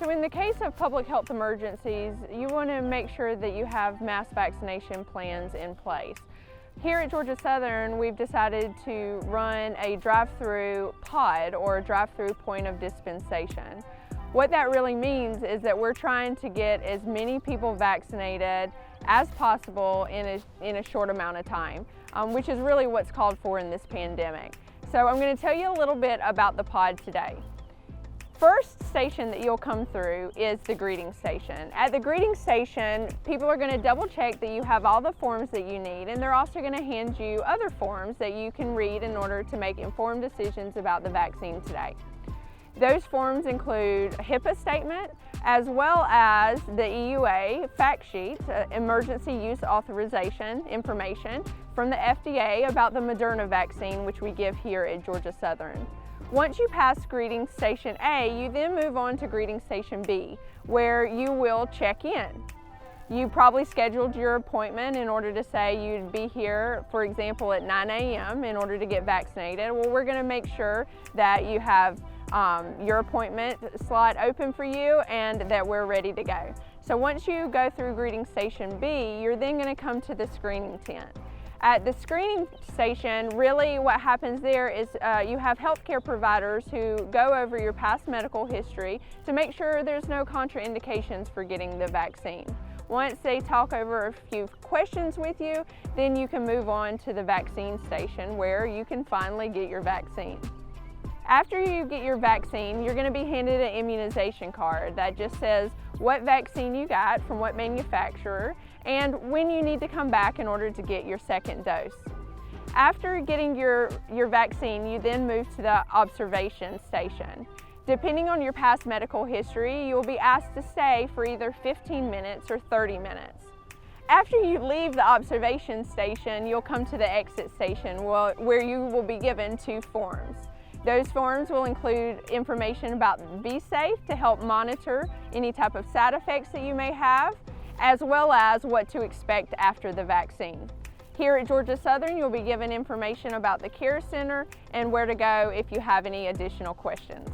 So in the case of public health emergencies, you want to make sure that you have mass vaccination plans in place. Here at Georgia Southern, we've decided to run a drive-through pod, or a drive-through point of dispensation. What that really means is that we're trying to get as many people vaccinated as possible in a short amount of time, which is really what's called for in this pandemic. So I'm going to tell you a little bit about the pod today. First station that you'll come through is the greeting station. At the greeting station, people are going to double check that you have all the forms that you need, and they're also going to hand you other forms that you can read in order to make informed decisions about the vaccine today. Those forms include a HIPAA statement, as well as the EUA fact sheet, emergency use authorization information from the FDA about the Moderna vaccine, which we give here at Georgia Southern. Once you pass greeting station A, you then move on to greeting station B, where you will check in. You probably scheduled your appointment in order to say you'd be here, for example, at 9 a.m. in order to get vaccinated. Well, we're going to make sure that you have your appointment slot open for you and that we're ready to go. So once you go through greeting station B, you're then going to come to the screening tent. At the screening station, really what happens there is you have healthcare providers who go over your past medical history to make sure there's no contraindications for getting the vaccine. Once they talk over a few questions with you, then you can move on to the vaccine station where you can finally get your vaccine. After you get your vaccine, you're going to be handed an immunization card that just says what vaccine you got from what manufacturer and when you need to come back in order to get your second dose. After getting your vaccine, you then move to the observation station. Depending on your past medical history, you will be asked to stay for either 15 minutes or 30 minutes. After you leave the observation station, you'll come to the exit station where you will be given 2 forms. Those forms will include information about Be Safe to help monitor any type of side effects that you may have, as well as what to expect after the vaccine. Here at Georgia Southern, you'll be given information about the Care Center and where to go if you have any additional questions.